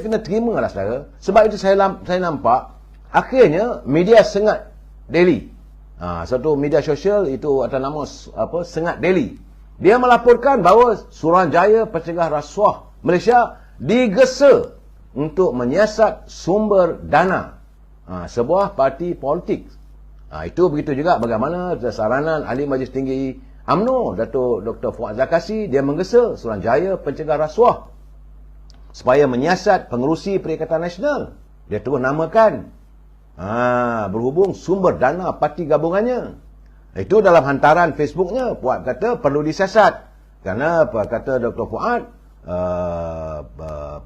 kena terima lah saudara. Sebab itu saya nampak akhirnya media Sengat Daily, satu media sosial itu atas nama Sengat Daily, dia melaporkan bahawa Suruhanjaya Pencegah Rasuah Malaysia digesa untuk menyiasat sumber dana sebuah parti politik. Itu begitu juga bagaimana saranan Ahli Majlis Tinggi UMNO Datuk Dr. Fuad Zakasi, dia menggesa Suruhanjaya Pencegah Rasuah supaya menyiasat pengerusi Perikatan Nasional. Dia terus namakan berhubung sumber dana parti gabungannya. Itu dalam hantaran Facebooknya, Fuad kata perlu disiasat. Kerana apa kata Dr. Fuad,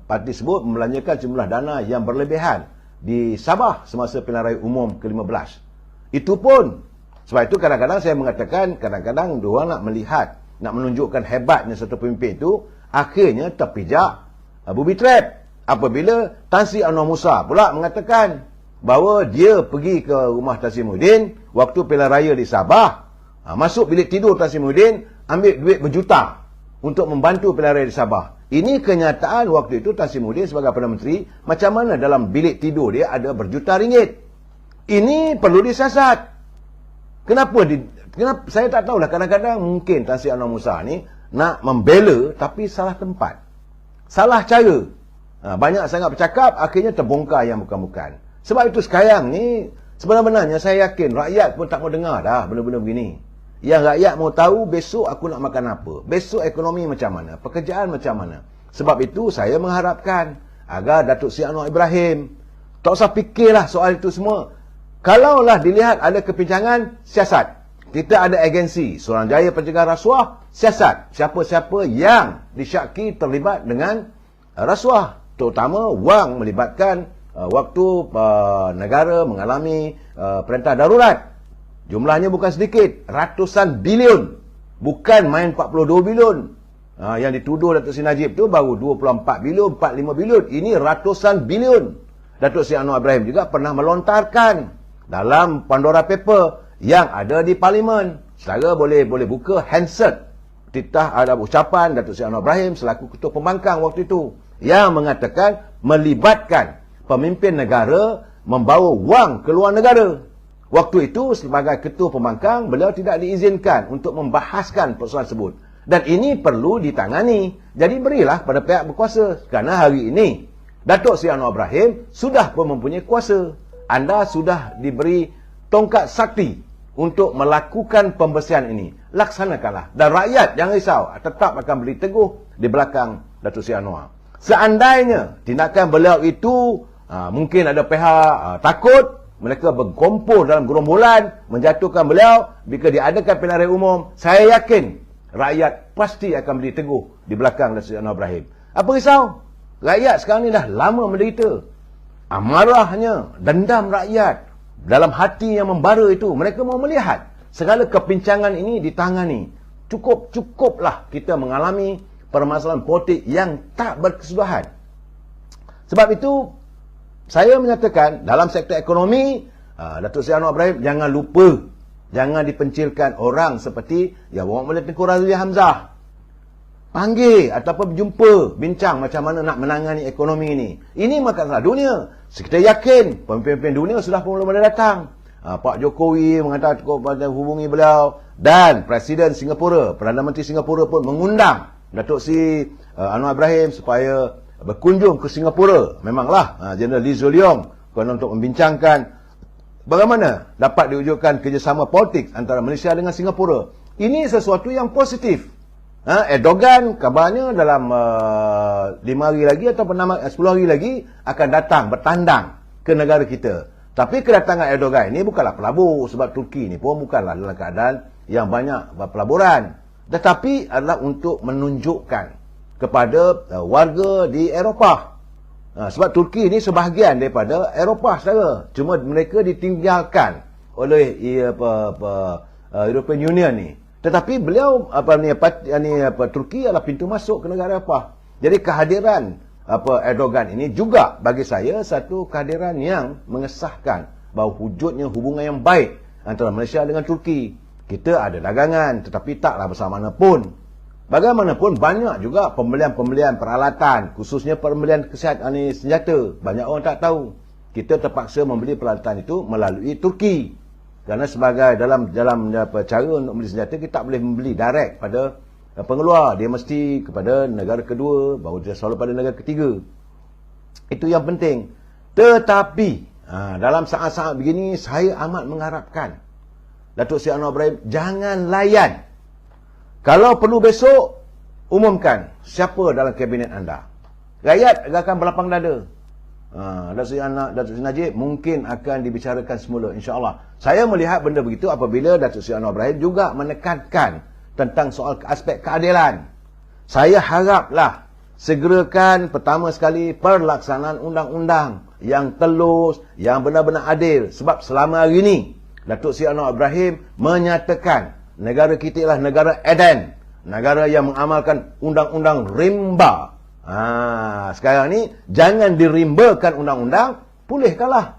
parti tersebut membelanjakan jumlah dana yang berlebihan di Sabah semasa pilihan raya umum ke-15. Itu pun, sebab itu kadang-kadang saya mengatakan, kadang-kadang diorang nak melihat, nak menunjukkan hebatnya satu pemimpin itu, akhirnya terpijak booby trap. Apabila Tan Sri Anwar Musa pula mengatakan bahawa dia pergi ke rumah Tan Sri Muhyiddin waktu pilihan raya di Sabah, masuk bilik tidur Tan Sri Muhyiddin, ambil duit berjuta untuk membantu pilihan raya di Sabah. Ini kenyataan waktu itu Tan Sri Muhyiddin sebagai Perdana Menteri, macam mana dalam bilik tidur dia ada berjuta ringgit. Ini perlu disiasat. Kenapa saya tak tahulah, kadang-kadang mungkin Tan Sri Anwar Musa ni nak membela tapi salah tempat, salah cara. Banyak sangat bercakap, akhirnya terbongkar yang bukan-bukan. Sebab itu sekarang ni sebenarnya saya yakin rakyat pun tak mau dengar dah benda-benda begini. Yang rakyat mau tahu besok aku nak makan apa, besok ekonomi macam mana, pekerjaan macam mana. Sebab itu saya mengharapkan agar Datuk Seri Anwar Ibrahim tak usah fikirlah soal itu semua. Kalaulah dilihat ada kepincangan, siasat. Kita ada agensi Suruhanjaya Pencegah Rasuah, siasat siapa-siapa yang disyaki terlibat dengan rasuah, terutama wang melibatkan waktu negara mengalami perintah darurat. Jumlahnya bukan sedikit, ratusan bilion, bukan main 42 bilion. Yang dituduh Datuk Seri Najib tu baru 24 bilion, 45 bilion. Ini ratusan bilion. Datuk Seri Anwar Ibrahim juga pernah melontarkan dalam Pandora Paper yang ada di Parlimen. Saudara boleh buka handset, titah ada ucapan Datuk Seri Anwar Ibrahim selaku Ketua Pembangkang waktu itu, yang mengatakan melibatkan pemimpin negara membawa wang ke luar negara. Waktu itu sebagai Ketua Pembangkang, beliau tidak diizinkan untuk membahaskan persoalan tersebut. Dan ini perlu ditangani. Jadi berilah pada pihak berkuasa. Kerana hari ini Datuk Seri Anwar Ibrahim sudah pun mempunyai kuasa. Anda sudah diberi tongkat sakti untuk melakukan pembersihan ini. Laksanakanlah. Dan rakyat jangan risau, tetap akan beri teguh di belakang Datuk Seri Anwar. Seandainya tindakan beliau itu mungkin ada pihak takut, mereka berkumpul dalam gerombolan menjatuhkan beliau jika diadakan pilihan raya umum, saya yakin rakyat pasti akan beri teguh di belakang Datuk Seri Anwar Ibrahim. Apa risau? Rakyat sekarang ni dah lama menderita. Amarahnya, dendam rakyat dalam hati yang membara itu, mereka mau melihat segala kepincangan ini ditangani. Cukuplah kita mengalami permasalahan politik yang tak berkesudahan. Sebab itu saya menyatakan dalam sektor ekonomi, Datuk Seri Anwar Ibrahim jangan lupa, jangan dipencilkan orang seperti yang Bapak Malik Tengku Razli Hamzah. Panggil ataupun berjumpa, bincang macam mana nak menangani ekonomi ini. Ini masalah dunia. Kita yakin pemimpin-pemimpin dunia sudah pun mula datang. Pak Jokowi mengatakan cukup hubungi beliau, dan Presiden Singapura, Perdana Menteri Singapura pun mengundang Datuk Seri Anwar Ibrahim supaya berkunjung ke Singapura. Memanglah Jeneral Lee Hsien Loong kerana untuk membincangkan bagaimana dapat diwujudkan kerjasama politik antara Malaysia dengan Singapura. Ini sesuatu yang positif. Erdogan kabarnya dalam 5 hari lagi atau 10 hari lagi akan datang bertandang ke negara kita. Tapi kedatangan Erdogan ini bukanlah pelabur, sebab Turki ini pun bukanlah dalam keadaan yang banyak pelaburan, tetapi adalah untuk menunjukkan kepada warga di Eropah. Sebab Turki ini sebahagian daripada Eropah, saudara. Cuma mereka ditinggalkan oleh European Union ni. Tetapi beliau Turki adalah pintu masuk ke negara Eropah. Jadi kehadiran Erdogan ini juga bagi saya satu kehadiran yang mengesahkan bahawa wujudnya hubungan yang baik antara Malaysia dengan Turki. Kita ada dagangan, tetapi taklah bersama mana pun Bagaimanapun banyak juga pembelian-pembelian peralatan, khususnya pembelian kesihatan senjata. Banyak orang tak tahu. Kita terpaksa membeli peralatan itu melalui Turki. Kerana sebagai dalam cara untuk membeli senjata, kita tak boleh membeli direct pada pengeluar. Dia mesti kepada negara kedua, baru dia selalu pada negara ketiga. Itu yang penting. Tetapi dalam saat-saat begini, saya amat mengharapkan Datuk Seri Anwar Ibrahim jangan layan. Kalau perlu besok, umumkan siapa dalam kabinet anda. Rakyat akan berlapang dada. Datuk Seri Najib mungkin akan dibicarakan semula, insya-Allah. Saya melihat benda begitu apabila Datuk Seri Anwar Ibrahim juga menekankan tentang soal aspek keadilan. Saya haraplah segerakan pertama sekali pelaksanaan undang-undang yang telus, yang benar-benar adil. Sebab selama hari ini Datuk Seri Anwar Ibrahim menyatakan negara kita ialah negara Eden, negara yang mengamalkan undang-undang rimba. Sekarang ni jangan dirimbakan undang-undang, pulihkanlah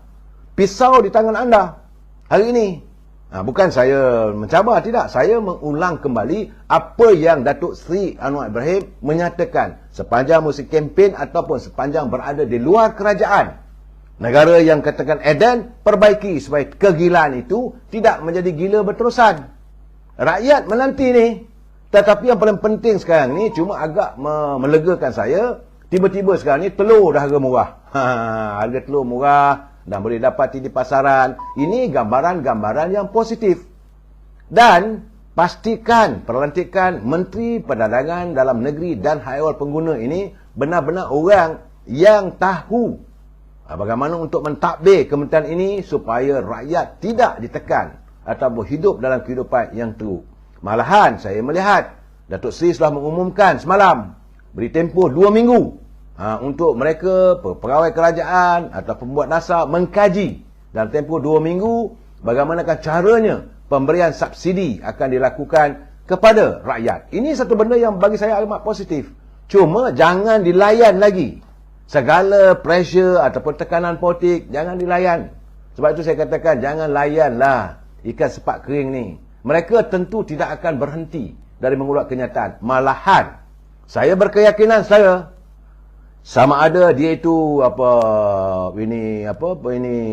pisau di tangan anda hari ini. Bukan saya mencabar, tidak. Saya mengulang kembali apa yang Datuk Seri Anwar Ibrahim menyatakan sepanjang musim kempen ataupun sepanjang berada di luar kerajaan. Negara yang katakan Eden, perbaiki supaya kegilaan itu tidak menjadi gila berterusan. Rakyat menanti ni. Tetapi yang paling penting sekarang ni, cuma agak melegakan saya, tiba-tiba sekarang ni telur dah harga murah. Harga telur murah dan boleh dapati di pasaran. Ini gambaran-gambaran yang positif. Dan pastikan pelantikan Menteri Perdagangan Dalam Negeri dan Haiwan Pengguna ini benar-benar orang yang tahu bagaimana untuk mentadbir kementerian ini supaya rakyat tidak ditekan ataupun hidup dalam kehidupan yang teruk. Malahan saya melihat Datuk Seri sudah mengumumkan semalam beri tempoh 2 minggu untuk mereka pegawai kerajaan atau pembuat nasab mengkaji dalam tempoh 2 minggu bagaimanakah caranya pemberian subsidi akan dilakukan kepada rakyat. Ini satu benda yang bagi saya amat positif. Cuma jangan dilayan lagi. Segala pressure ataupun tekanan politik jangan dilayan. Sebab itu saya katakan jangan layanlah ikan sepak kering ni. Mereka tentu tidak akan berhenti dari mengulat kenyataan. Malahan, saya berkeyakinan sama ada dia itu ini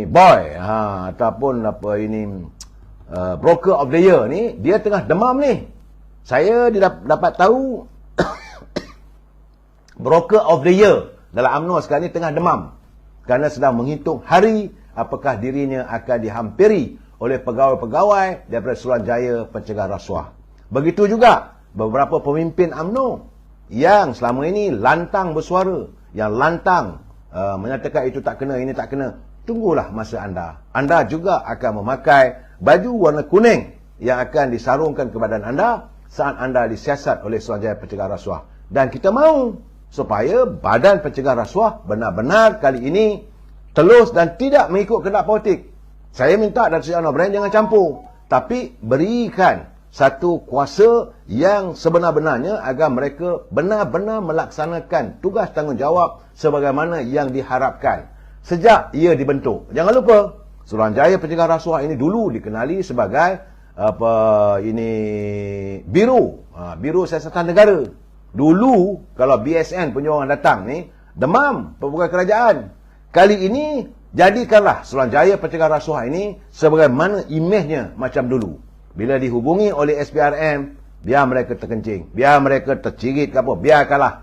boy ataupun broker of the year ni, dia tengah demam ni. Saya dapat tahu broker of the year dalam UMNO sekarang ni tengah demam kerana sedang menghitung hari apakah dirinya akan dihampiri oleh pegawai-pegawai daripada Suruhanjaya Pencegah Rasuah. Begitu juga beberapa pemimpin UMNO yang selama ini lantang bersuara, yang lantang menyatakan itu tak kena, ini tak kena. Tunggulah masa anda. Anda juga akan memakai baju warna kuning yang akan disarungkan ke badan anda saat anda disiasat oleh Suruhanjaya Pencegah Rasuah. Dan kita mahu supaya Badan Pencegah Rasuah benar-benar kali ini telus dan tidak mengikut kehendak politik. Saya minta Datuk Seri Anwar Ibrahim jangan campur, tapi berikan satu kuasa yang sebenar-benarnya agar mereka benar-benar melaksanakan tugas tanggungjawab sebagaimana yang diharapkan sejak ia dibentuk. Jangan lupa, Suruhanjaya Pencegah Rasuah ini dulu dikenali sebagai Biro Siasatan Negara. Dulu kalau BSN punya orang datang ni demam pegawai kerajaan. Kali ini jadikanlah Suruhanjaya Pencegah Rasuah ini sebagaimana imejnya macam dulu. Bila dihubungi oleh SPRM, biar mereka terkencing, biar mereka tercirit ke apa, biarkanlah.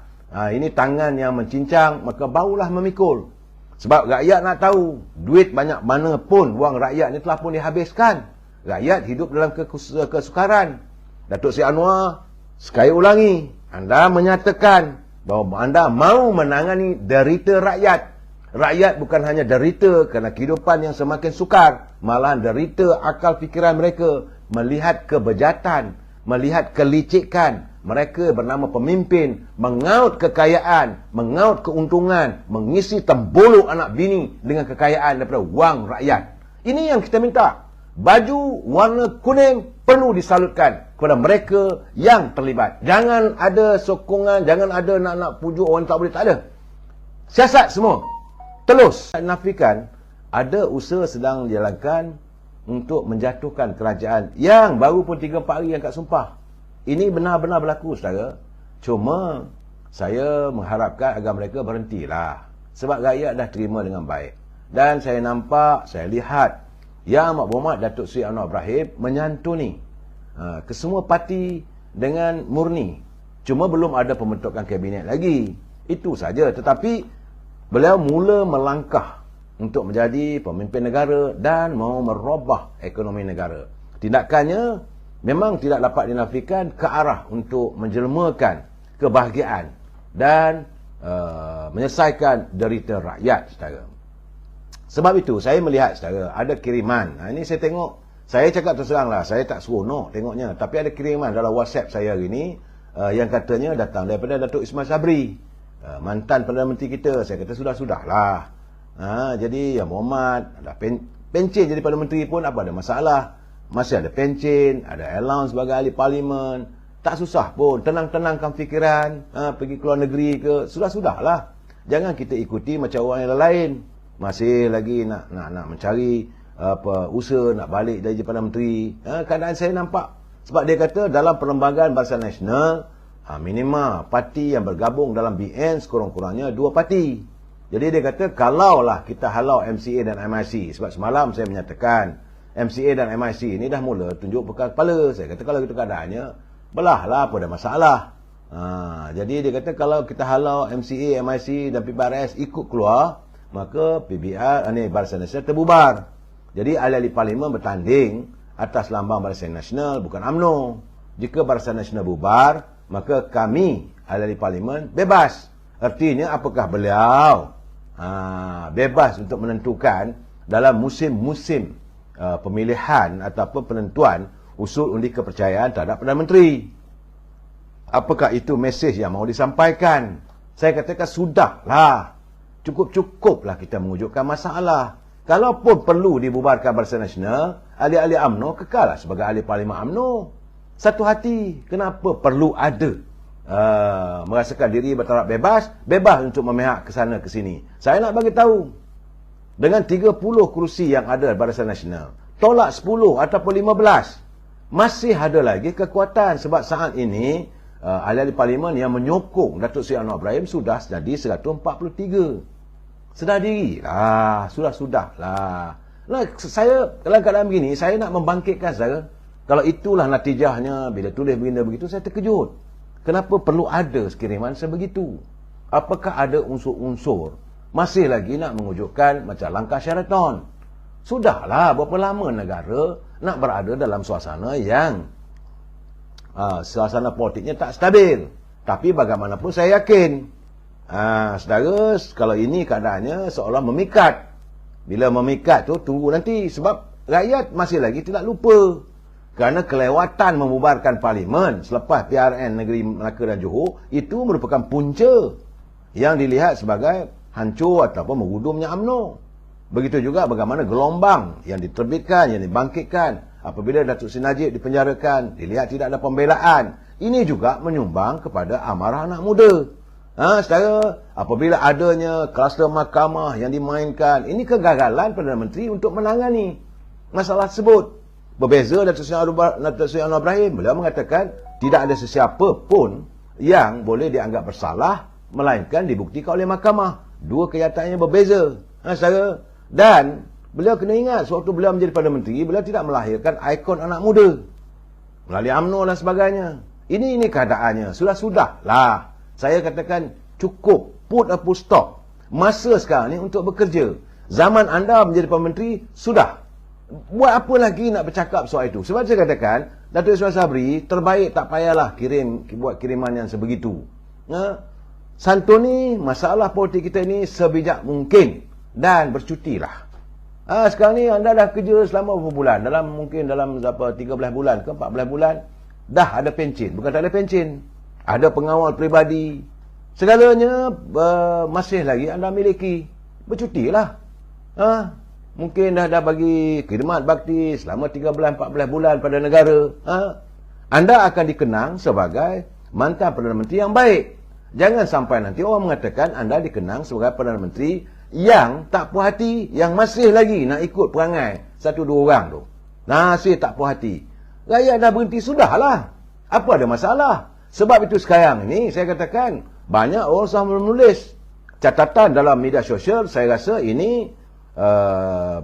Ini tangan yang mencincang, maka barulah memikul. Sebab rakyat nak tahu, duit banyak mana pun wang rakyat ni telah pun dihabiskan. Rakyat hidup dalam kesukaran. Datuk Seri Anwar, sekali ulangi, anda menyatakan bahawa anda mahu menangani derita rakyat. Rakyat bukan hanya derita kerana kehidupan yang semakin sukar, malahan derita akal fikiran mereka melihat kebejatan, melihat kelicikan. Mereka bernama pemimpin mengaut kekayaan, mengaut keuntungan, mengisi tembuluk anak bini dengan kekayaan daripada wang rakyat. Ini yang kita minta. Baju warna kuning perlu disalutkan kepada mereka yang terlibat. Jangan ada sokongan, jangan ada nak pujuk orang tak boleh, tak ada. Siasat semua telus. Nafikan ada usaha sedang dijalankan untuk menjatuhkan kerajaan yang baru pun 3-4 hari angkat sumpah. Ini benar-benar berlaku, saudara. Cuma saya mengharapkan agar mereka berhentilah. Sebab rakyat dah terima dengan baik. Dan saya nampak, saya lihat Yang Amat Berhormat Datuk Seri Anwar Ibrahim menyantuni kesemua parti dengan murni. Cuma belum ada pembentukan kabinet lagi. Itu saja. Tetapi beliau mula melangkah untuk menjadi pemimpin negara dan mau merubah ekonomi negara. Tindakannya memang tidak dapat dinafikan ke arah untuk menjelmakan kebahagiaan dan menyelesaikan derita rakyat, saudara. Sebab itu saya melihat, saudara, ada kiriman. Ini saya tengok, saya cakap terus teranglah, saya tak seronok tengoknya, tapi ada kiriman dalam WhatsApp saya hari ini yang katanya datang daripada Datuk Ismail Sabri, mantan Perdana Menteri kita. Saya kata sudahlah. Jadi Yang Berhormat ada pencen jadi Perdana Menteri pun apa ada masalah. Masih ada pencen, ada allowance sebagai ahli parlimen. Tak susah pun, tenang-tenangkan fikiran, pergi keluar negeri ke, sudahlah. Jangan kita ikuti macam orang yang lain. Masih lagi nak mencari usaha nak balik dari Perdana Menteri. Keadaan saya nampak. Sebab dia kata dalam Perlembagaan Barisan Nasional, minima parti yang bergabung dalam BN sekurang-kurangnya 2 parti. Jadi dia kata kalaulah kita halau MCA dan MIC, sebab semalam saya menyatakan MCA dan MIC ini dah mula tunjuk bekal kepala. Saya kata kalau itu keadaannya, belahlah, apa ada masalah. Jadi dia kata kalau kita halau MCA, MIC dan PBRS ikut keluar, maka PBR, Barisan Nasional terbubar. Jadi ahli-ahli parlimen bertanding atas lambang Barisan Nasional, bukan UMNO. Jika Barisan Nasional bubar, maka kami ahli-ahli parlimen bebas. Artinya apakah beliau bebas untuk menentukan dalam musim-musim pemilihan ataupun penentuan usul undi kepercayaan terhadap Perdana Menteri. Apakah itu mesej yang mahu disampaikan? Saya katakan sudahlah. Cukup-cukuplah kita mewujudkan masalah. Kalaupun perlu dibubarkan Barisan Nasional, ahli-ahli UMNO kekallah sebagai ahli parlimen UMNO. Satu hati. Kenapa perlu ada merasakan diri bertaraf bebas untuk memihak ke sana ke sini? Saya nak bagi tahu, dengan 30 kerusi yang ada Barisan Nasional, tolak 10 ataupun 15, masih ada lagi kekuatan. Sebab saat ini ahli-ahli parlimen yang menyokong Datuk Seri Anwar Ibrahim sudah jadi 143. Sedar dirilah, sudahlah. Nah, saya dalam keadaan begini, saya nak membangkitkan saudara. Kalau itulah natijahnya, bila tulis begini begitu, saya terkejut. Kenapa perlu ada kiriman sebegitu? Apakah ada unsur-unsur masih lagi nak mewujudkan macam langkah Sheraton? Sudahlah, berapa lama negara nak berada dalam suasana yang suasana politiknya tak stabil. Tapi bagaimanapun saya yakin, saudara, kalau ini keadaannya seolah memikat. Bila memikat tu, tunggu nanti. Sebab rakyat masih lagi tidak lupa. Kerana kelewatan membubarkan parlimen selepas PRN negeri Melaka dan Johor, itu merupakan punca yang dilihat sebagai hancur ataupun mengudumnya UMNO. Begitu juga bagaimana gelombang yang diterbitkan, yang dibangkitkan apabila Datuk Seri Najib dipenjarakan, dilihat tidak ada pembelaan. Ini juga menyumbang kepada amarah anak muda. Saudara, apabila adanya kluster mahkamah yang dimainkan, ini kegagalan Perdana Menteri untuk menangani masalah tersebut. Berbeza Datuk Seri Anwar Ibrahim, beliau mengatakan tidak ada sesiapa pun yang boleh dianggap bersalah melainkan dibuktikan oleh mahkamah. Dua kenyataannya berbeza. Saudara, dan beliau kena ingat, sewaktu beliau menjadi Perdana Menteri, beliau tidak melahirkan ikon anak muda melalui UMNO dan sebagainya. Ini keadaannya. Sudahlah. Saya katakan cukup, put a full stop. Masa sekarang ni untuk bekerja. Zaman anda menjadi Perdana Menteri, sudah. Buat apa lagi nak bercakap soal itu? Sebab saya katakan, Datuk Ismail Sabri, terbaik tak payahlah buat kiriman yang sebegitu. Santuni masalah politik kita ini sebijak mungkin dan bercutilah. Sekarang ni anda dah kerja selama berapa bulan? Mungkin dalam 13 bulan ke 14 bulan, dah ada pencen. Bukan tak ada pencen, ada pengawal peribadi. Segalanya masih lagi anda miliki. Bercutilah. Mungkin dah bagi khidmat bakti selama 13-14 bulan pada negara. Anda akan dikenang sebagai mantan Perdana Menteri yang baik. Jangan sampai nanti orang mengatakan anda dikenang sebagai Perdana Menteri yang tak puas hati, yang masih lagi nak ikut perangai 1-2 orang tu. Masih tak puas hati. Rakyat dah berhenti, sudahlah. Apa ada masalah? Sebab itu sekarang ini saya katakan banyak orang sudah menulis catatan dalam media sosial. Saya rasa ini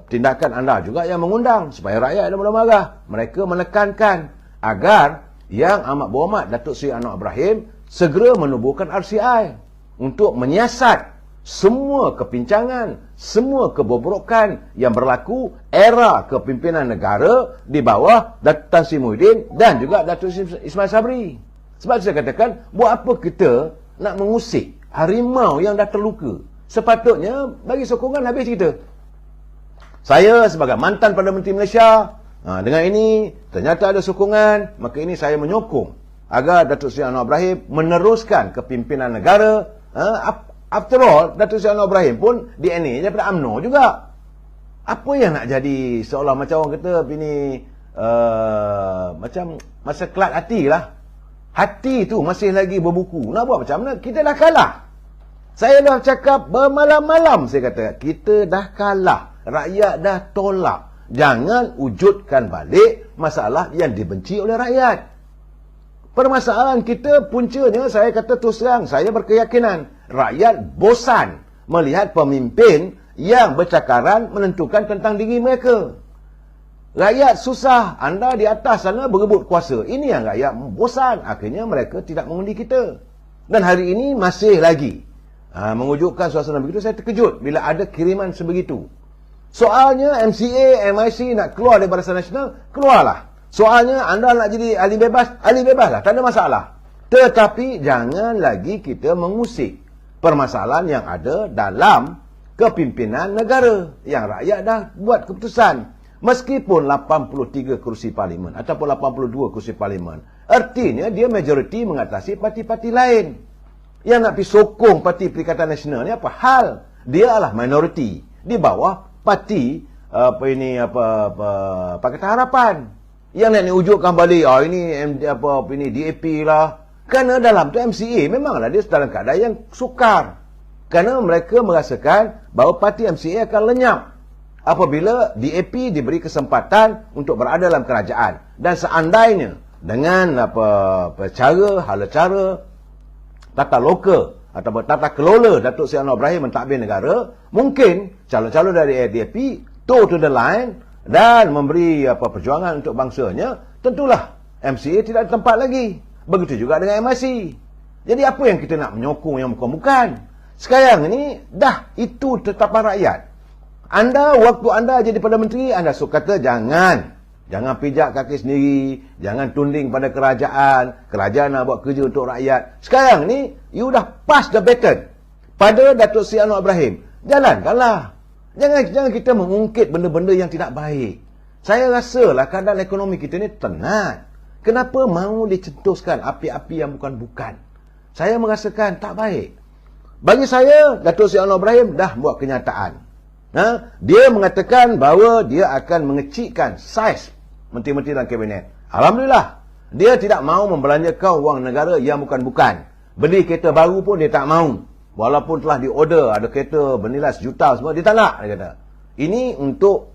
tindakan anda juga yang mengundang supaya rakyat ada mula marah. Mereka menekankan agar Yang Amat Berhormat Datuk Seri Anwar Ibrahim segera menubuhkan RCI untuk menyiasat semua kepincangan, semua kebobrokan yang berlaku era kepimpinan negara di bawah Datuk Tan Sri Muhyiddin dan juga Datuk Seri Ismail Sabri. Sebab saya katakan, buat apa kita nak mengusik harimau yang dah terluka? Sepatutnya bagi sokongan habis kita. Saya sebagai mantan Perdana Menteri Malaysia, dengan ini ternyata ada sokongan, maka ini saya menyokong agar Datuk Seri Anwar Ibrahim meneruskan kepimpinan negara. After all, Datuk Seri Anwar Ibrahim pun DNA daripada UMNO juga. Apa yang nak jadi seolah macam orang kata ini macam masa kelat hati lah. Hati tu masih lagi berbuku. Nak buat macam mana? Kita dah kalah. Saya dah cakap bermalam-malam, saya kata kita dah kalah. Rakyat dah tolak. Jangan wujudkan balik masalah yang dibenci oleh rakyat. Permasalahan kita puncanya, saya kata terus terang, saya berkeyakinan rakyat bosan melihat pemimpin yang bercakaran menentukan tentang diri mereka. Rakyat susah, anda di atas sana berebut kuasa. Ini yang rakyat bosan. Akhirnya mereka tidak mengundi kita. Dan hari ini masih lagi mewujudkan suasana begitu. Saya terkejut bila ada kiriman sebegitu. Soalnya MCA, MIC nak keluar dari Barisan Nasional, keluarlah. Soalnya anda nak jadi ahli bebaslah, tak ada masalah. Tetapi jangan lagi kita mengusik permasalahan yang ada dalam kepimpinan negara yang rakyat dah buat keputusan. Meskipun 83 kursi parlimen ataupun 82 kursi parlimen, artinya dia majoriti mengatasi parti-parti lain. Yang nak pergi sokong Parti Perikatan Nasional ni apa hal? Dia adalah minoriti di bawah parti Pakatan Harapan. Yang nak wujudkan balik ini DAP lah. Kerana dalam tu MCA memanglah dia dalam keadaan yang sukar. Kerana mereka merasakan bahawa parti MCA akan lenyap apabila DAP diberi kesempatan untuk berada dalam kerajaan. Dan seandainya dengan hala cara tata loka ataupun tata kelola Datuk Seri Anwar Ibrahim mentadbir negara, mungkin calon-calon dari DAP toe to the line dan memberi perjuangan untuk bangsanya, tentulah MCA tidak ada tempat lagi. Begitu juga dengan MIC. Jadi apa yang kita nak menyokong yang bukan-bukan? Sekarang ini dah itu tetapan rakyat. Anda, waktu anda jadi Perdana Menteri, anda suka kata jangan pijak kaki sendiri, jangan tunding pada kerajaan nak buat kerja untuk rakyat. Sekarang ni, you dah pass the baton pada Datuk Seri Anwar Ibrahim. Jalankanlah. Jangan kita mengungkit benda-benda yang tidak baik. Saya rasalah keadaan ekonomi kita ni tenat. Kenapa mahu dicetuskan api-api yang bukan-bukan? Saya merasakan tak baik. Bagi saya, Datuk Seri Anwar Ibrahim dah buat kenyataan. Dia mengatakan bahawa dia akan mengecikkan saiz menteri-menteri dalam kabinet. Alhamdulillah, dia tidak mahu membelanjakan wang negara yang bukan-bukan. Beli kereta baru pun dia tak mahu. Walaupun telah diorder ada kereta bernilai 1 juta semua, dia tak nak, dia kata. Ini untuk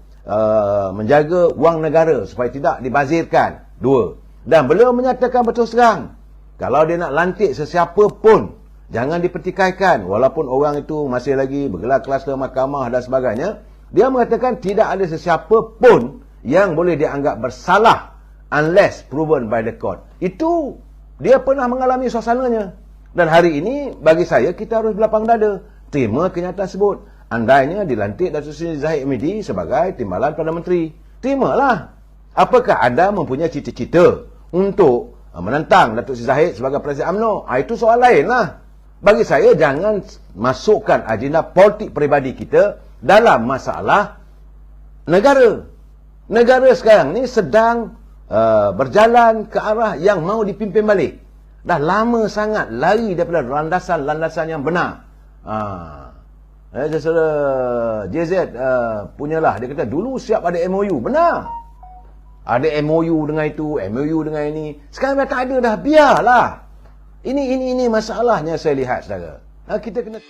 menjaga wang negara supaya tidak dibazirkan. 2. Dan beliau menyatakan betul serang, kalau dia nak lantik sesiapa pun, jangan dipertikaikan. Walaupun orang itu masih lagi bergelar kluster mahkamah dan sebagainya, dia mengatakan tidak ada sesiapa pun yang boleh dianggap bersalah unless proven by the court. Itu dia pernah mengalami suasananya. Dan hari ini bagi saya kita harus berlapang dada terima kenyataan tersebut. Andainya dilantik Datuk Seri Zahid Hamidi sebagai timbalan Perdana Menteri, terimalah. Apakah anda mempunyai cita-cita untuk menentang Datuk Seri Zahid sebagai Presiden UMNO? Itu soal lain lah. Bagi saya, jangan masukkan agenda politik peribadi kita dalam masalah negara. Negara sekarang ni sedang berjalan ke arah yang mahu dipimpin balik. Dah lama sangat lari daripada landasan-landasan yang benar. JZ punyalah, dia kata dulu siap ada MOU. Benar. Ada MOU dengan itu, MOU dengan ini. Sekarang dah tak ada dah, biarlah. Ini masalahnya saya lihat, saudara. Kita kena